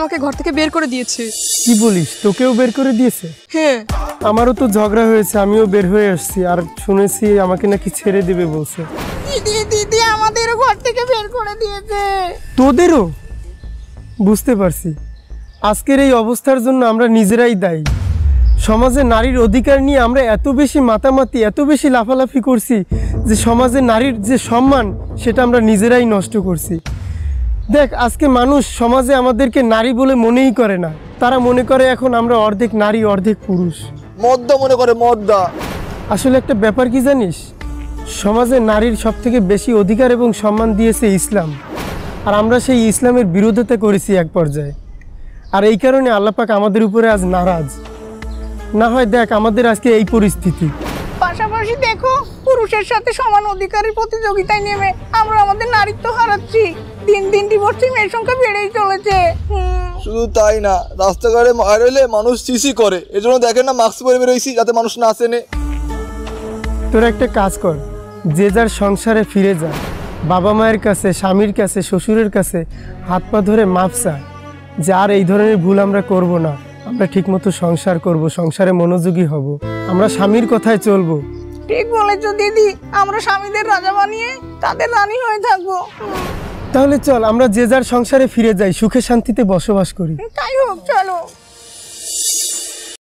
আমাকে ঘর থেকে বের করে দিয়েছে। কি বলিস, তোকেও বের করে দিয়েছে? হ্যাঁ, আমারও তো ঝগড়া হয়েছে, আমিও বের হয়ে আসছি। আর শুনেছি আমাকে নাকি ছেড়ে দেবে বলছে। দিদি দিদি আমাদেরও ঘর থেকে বের করে দিয়েছে। তোদেরও? বুঝতে পারছি, আজকের এই অবস্থার জন্য আমরা নিজেরাই দায়ী। সমাজে নারীর অধিকার নিয়ে আমরা এত বেশি মাতামাতি, এত বেশি লাফালাফি করছি যে সমাজে নারীর যে সম্মান সেটা আমরা নিজেরাই নষ্ট করছি। দেখ, আজকে মানুষ সমাজে আমাদেরকে নারী বলে মনেই করে না। তারা মনে করে এখন আমরা অর্ধেক নারী অর্ধেক পুরুষ। মদ্দা মনে করে, মদ্দা। আসলে একটা ব্যাপার কি জানিস, সমাজে নারীর সবথেকে বেশি অধিকার এবং সম্মান দিয়েছে ইসলাম। আর আমরা সেই ইসলামের বিরোধিতা করেছি এক পর্যায়ে। আর এই কারণে আল্লাহ পাক আমাদের উপরে আজ নারাজ। না হয় দেখ আমাদের আজকে এই পরিস্থিতি। পাশাপাশি দেখো, পুরুষের সাথে সমান অধিকারের প্রতিযোগিতায় নেমে আমরা আমাদের নারীত্ব হারাচ্ছি। দিন দিন ডিভোর্সি মেয়ের সংখ্যা বেড়েই চলেছে। শুধু তাই না, রাস্তাঘাটে মার হইলে মানুষ সিসি করে। এজন্য দেখেন না, মাস্ক পরে বেরোইছি যাতে মানুষ না চেনে। তোরা একটা কাজ কর, যে যার সংসারে ফিরে যা। বাবা মায়ের কাছে, স্বামীর কাছে, শ্বশুরের কাছে হাত পা ধরে মাপ চা যে আর এই ধরনের ভুল আমরা করব না। আমরা ঠিকমতো সংসার করব, সংসারে মনোযোগী হব, আমরা স্বামীর কথায় চলবো। ঠিক বলেছো দিদি, আমরা স্বামীদের রাজা বানিয়ে তাদের রানী হয়ে থাকবো। তাহলে চল আমরা যে যার সংসারে ফিরে যাই, সুখে শান্তিতে বসবাস করি। তাই হোক, চলো।